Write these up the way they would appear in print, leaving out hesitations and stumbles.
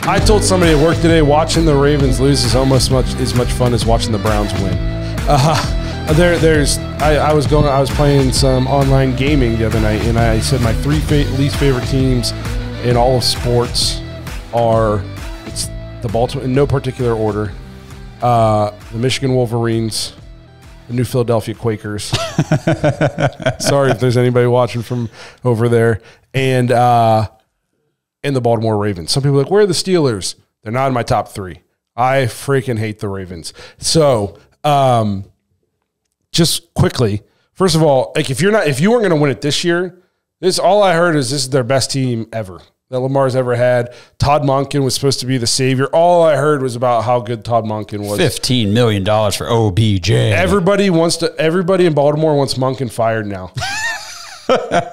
I told somebody at work today, watching the Ravens lose is almost as much fun as watching the Browns win. I was playing some online gaming the other night, and I said my three least favorite teams in all of sports are the Baltimore, in no particular order, the Michigan Wolverines, the New Philadelphia Quakers. Sorry if there's anybody watching from over there, and the Baltimore Ravens. Some people are like, where are the Steelers? They're not in my top three. I freaking hate the Ravens. So, just quickly, first of all, like if you weren't going to win it this year, all I heard is this is their best team ever that Lamar's ever had. Todd Monken was supposed to be the savior. All I heard was about how good Todd Monken was. $15 million for OBJ. Everybody in Baltimore wants Monken fired now.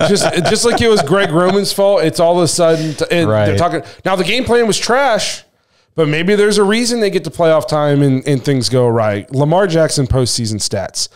just like it was Greg Roman's fault. It's all of a sudden they're talking. Now the game plan was trash, but maybe there's a reason they get to playoff time and things go right. Lamar Jackson postseason stats.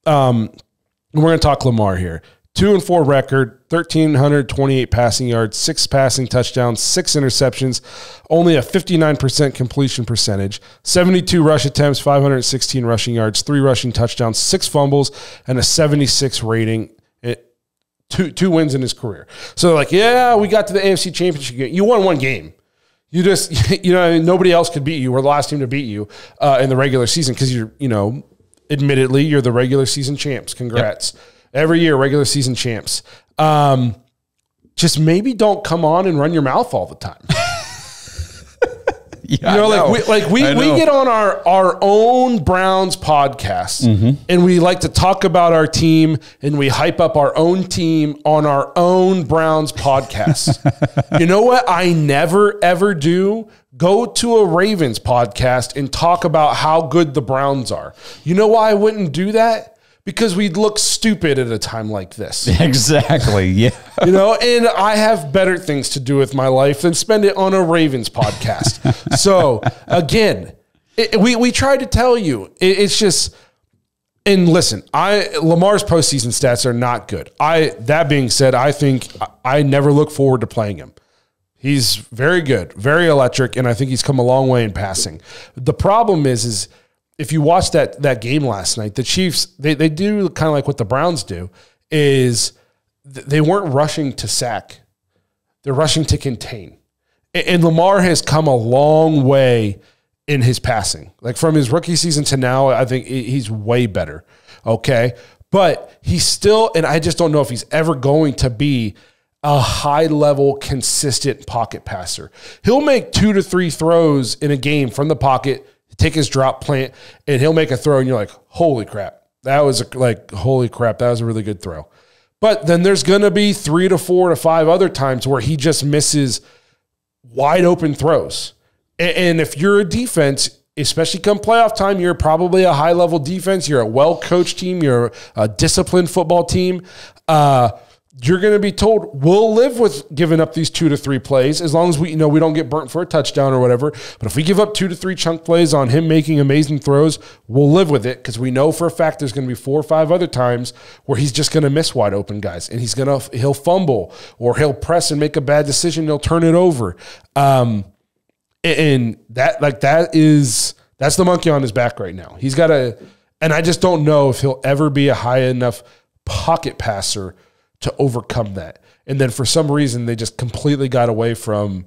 We're going to talk Lamar here. 2-4 record, 1,328 passing yards, 6 passing touchdowns, 6 interceptions, only a 59% completion percentage, 72 rush attempts, 516 rushing yards, 3 rushing touchdowns, 6 fumbles, and a 76 rating. Two wins in his career. So like, yeah, we got to the AFC Championship game. You won one game. You just, nobody else could beat you. We're the last team to beat you in the regular season because admittedly, you're the regular season champs. Congrats. Yep. Every year, regular season champs. Just maybe don't come on and run your mouth all the time. Yeah, we get on our own Browns podcast, and we like to talk about our team, and we hype up our own team on our own Browns podcast. You know what I never, ever do? Go to a Ravens podcast and talk about how good the Browns are. You know why I wouldn't do that? Because we'd look stupid at a time like this. Exactly, yeah. And I have better things to do with my life than spend it on a Ravens podcast. So, again, we tried to tell you. It's just, and listen, Lamar's postseason stats are not good. That being said, I think I never look forward to playing him. He's very good, very electric, and I think he's come a long way in passing. The problem is if you watch that game last night, the Chiefs, they do kind of like what the Browns do, is they weren't rushing to sack. They're rushing to contain. And Lamar has come a long way in his passing. Like from his rookie season to now, I think he's way better. Okay? But he's still, and I just don't know if he's ever going to be a high-level, consistent pocket passer. He'll make 2 to 3 throws in a game from the pocket, take his drop plant, and he'll make a throw, and you're like, holy crap. That was a really good throw. But then there's going to be 3 to 4 to 5 other times where he just misses wide open throws. And if you're a defense, especially come playoff time, you're probably a high-level defense. You're a well-coached team. You're a disciplined football team. You're going to be told, we'll live with giving up these 2 to 3 plays as long as we don't get burnt for a touchdown or whatever. But if we give up 2 to 3 chunk plays on him making amazing throws, we'll live with it because we know for a fact there's going to be 4 or 5 other times where he's just going to miss wide open guys, and he'll fumble or he'll press and make a bad decision. He'll turn it over, and that's the monkey on his back right now. He's got and I just don't know if he'll ever be a high enough pocket passer to overcome that. And then for some reason, they just completely got away from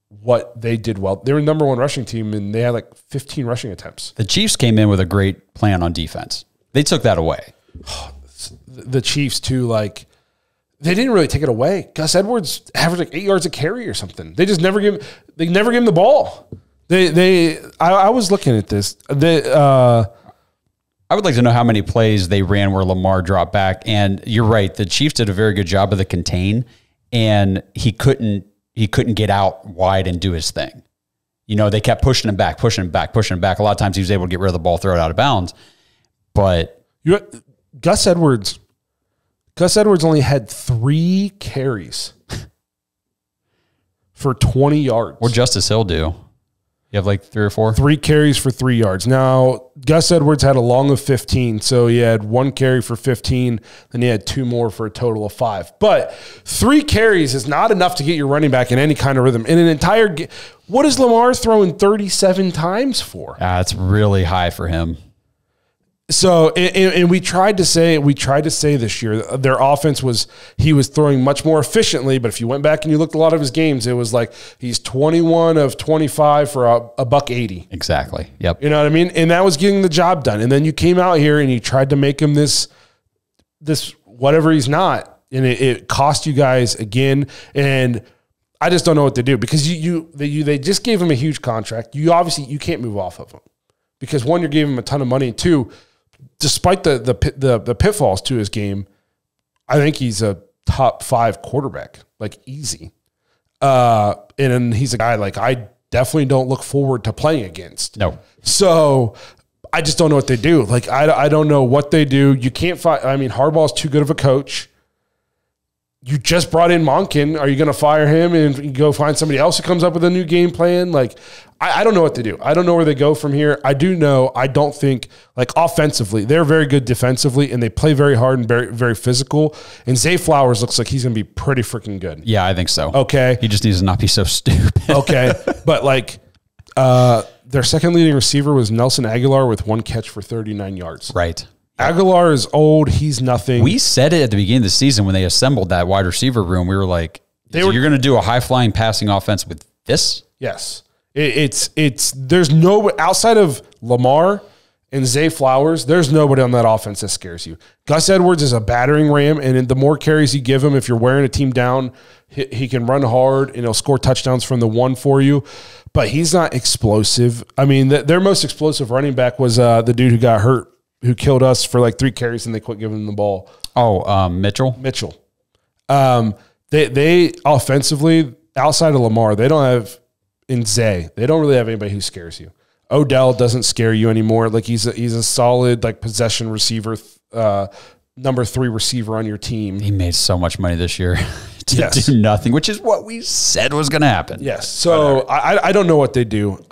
what they did well. They were the #1 rushing team, and they had like 15 rushing attempts. The Chiefs came in with a great plan on defense. They took that away. The Chiefs, too, they didn't really take it away. Gus Edwards averaged like 8 yards a carry or something. They just never give him the ball. I was looking at this. I would like to know how many plays they ran where Lamar dropped back. And you're right, the Chiefs did a very good job of the contain, and he couldn't get out wide and do his thing. They kept pushing him back. A lot of times he was able to get rid of the ball, throw it out of bounds. But Gus Edwards only had 3 carries for 20 yards. What Justice Hill do? You have like 3 or 4? 3 carries for 3 yards. Now, Gus Edwards had a long of 15, so he had 1 carry for 15, then he had 2 more for a total of 5. But 3 carries is not enough to get your running back in any kind of rhythm. In an entire game, what is Lamar throwing 37 times for? That's really high for him. So, and we tried to say this year, their offense he was throwing much more efficiently, but if you went back and you looked at a lot of his games, it was like he's 21 of 25 for a $180. Exactly. Yep. You know what I mean? And that was getting the job done. And then you came out here and you tried to make him this whatever he's not. And it cost you guys again. And I just don't know what to do because they just gave him a huge contract. You can't move off of him because 1, you're giving him a ton of money, and 2, despite the pitfalls to his game, I think he's a top 5 quarterback, like easy. And he's a guy like I definitely don't look forward to playing against. No. So I just don't know what they do. Like I don't know what they do. You can't find. I mean, Harbaugh's too good of a coach. You just brought in Monken. Are you going to fire him and go find somebody else who comes up with a new game plan? Like, I don't know what to do. I don't know where they go from here. I do know I don't think, like, offensively, they're very good defensively, and they play very hard and very, very physical. And Zay Flowers looks like he's going to be pretty freaking good. Yeah, I think so. Okay. He just needs to not be so stupid. Okay. But, like, their second leading receiver was Nelson Aguilar with 1 catch for 39 yards. Right. Aguilar is old. He's nothing. We said it at the beginning of the season when they assembled that wide receiver room. We were like, you're going to do a high-flying passing offense with this? Yes. There's no, outside of Lamar and Zay Flowers, there's nobody on that offense that scares you. Gus Edwards is a battering ram, and the more carries you give him, if you're wearing a team down, he can run hard, and he'll score touchdowns from the 1 for you. But he's not explosive. I mean, their most explosive running back was the dude who got hurt, who killed us for like 3 carries, and they quit giving him the ball. Oh, Mitchell? Mitchell. They offensively, outside of Lamar, they don't have, in Zay, they don't really have anybody who scares you. Odell doesn't scare you anymore. Like he's a solid like possession receiver, number 3 receiver on your team. He made so much money this year to do nothing, which is what we said was going to happen. Yes. So I don't know what they do.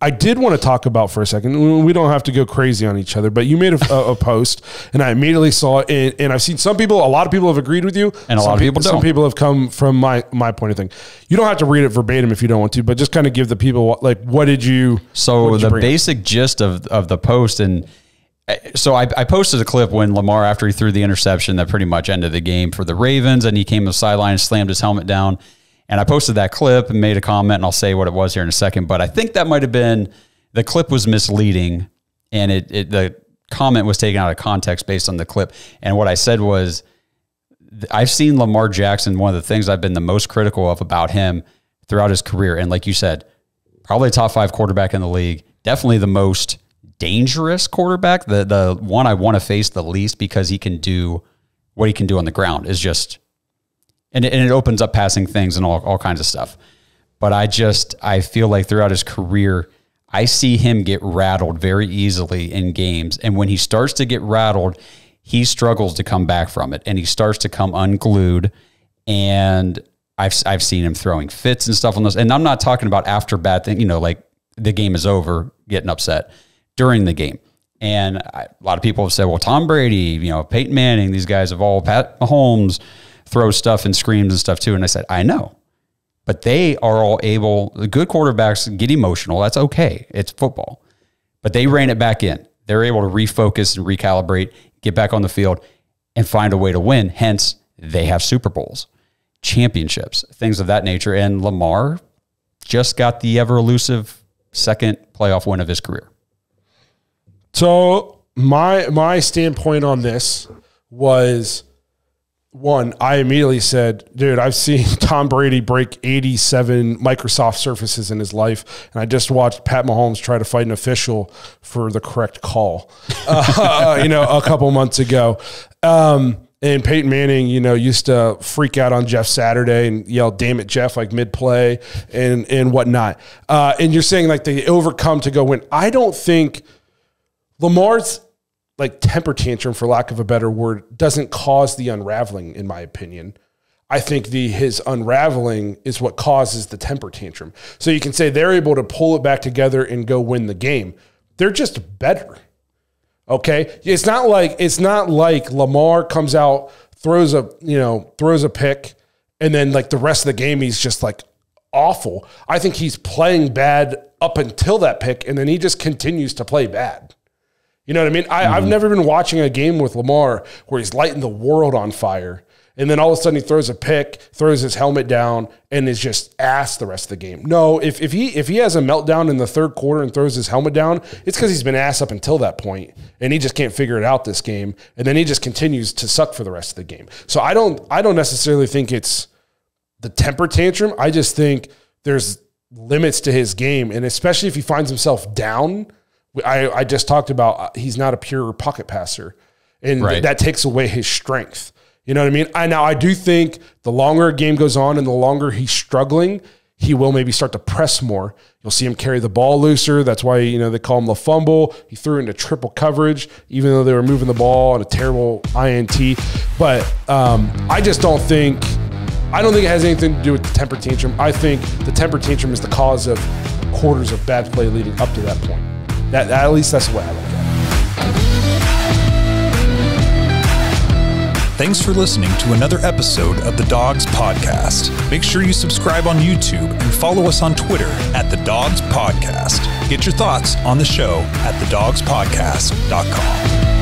I did want to talk about for a second. We don't have to go crazy on each other, but you made a post, and I immediately saw it. And I've seen a lot of people have agreed with you, and a lot of people don't. Some people have come from my point of thing. You don't have to read it verbatim if you don't want to, but just kind of give the people like, what did you? So the basic gist of the post, and so I posted a clip when Lamar, after he threw the interception that pretty much ended the game for the Ravens, and he came to the sideline and slammed his helmet down. And I posted that clip and made a comment, and I'll say what it was here in a second. But I think that might have been, the clip was misleading, and the comment was taken out of context based on the clip. And what I said was, I've seen Lamar Jackson, one of the things I've been the most critical of about him throughout his career. And like you said, probably a top 5 quarterback in the league, definitely the most dangerous quarterback, the one I want to face the least, because he can do what he can do on the ground is just... And it opens up passing things and all kinds of stuff. But I feel like throughout his career, I see him get rattled very easily in games. And when he starts to get rattled, he struggles to come back from it. And he starts to come unglued. And I've seen him throwing fits and stuff on those. And I'm not talking about after bad thing, like the game is over, getting upset during the game. And a lot of people have said, well, Tom Brady, Peyton Manning, these guys have all, Pat Mahomes, throw stuff and screams and stuff too. And I said, I know, but they are all able, the good quarterbacks get emotional. That's okay. It's football, but they ran it back in. They're able to refocus and recalibrate, get back on the field and find a way to win. Hence they have Super Bowls, championships, things of that nature. And Lamar just got the ever elusive 2nd playoff win of his career. So my standpoint on this was, 1, I immediately said, dude, I've seen Tom Brady break 87 Microsoft Surfaces in his life, and I just watched Pat Mahomes try to fight an official for the correct call, a couple months ago. And Peyton Manning, used to freak out on Jeff Saturday and yell, damn it, Jeff, like mid-play and whatnot. And you're saying like they overcome to go win. I don't think Lamar's like temper tantrum, for lack of a better word, doesn't cause the unraveling, in my opinion. I think his unraveling is what causes the temper tantrum. So you can say they're able to pull it back together and go win the game. They're just better. Okay? It's not like Lamar comes out, throws a pick, and then like the rest of the game he's just like awful. I think he's playing bad up until that pick, and then he just continues to play bad. You know what I mean? I've never been watching a game with Lamar where he's lighting the world on fire, and then all of a sudden he throws a pick, throws his helmet down, and is just ass the rest of the game. No, if he has a meltdown in the third quarter and throws his helmet down, it's because he's been ass up until that point, and he just can't figure it out this game, and then he just continues to suck for the rest of the game. So I don't necessarily think it's the temper tantrum. I just think there's limits to his game, and especially if he finds himself down. I just talked about he's not a pure pocket passer, and that takes away his strength. You know what I mean? I do think the longer a game goes on and the longer he's struggling, he will maybe start to press more. You'll see him carry the ball looser. That's why, they call him the fumble. He threw into triple coverage, even though they were moving the ball on a terrible INT. But I don't think it has anything to do with the temper tantrum. I think the temper tantrum is the cause of quarters of bad play leading up to that point. At least that's the way I look at it. Thanks for listening to another episode of the Dawgs Podcast. Make sure you subscribe on YouTube and follow us on Twitter at the Dawgs Podcast. Get your thoughts on the show at thedawgspodcast.com.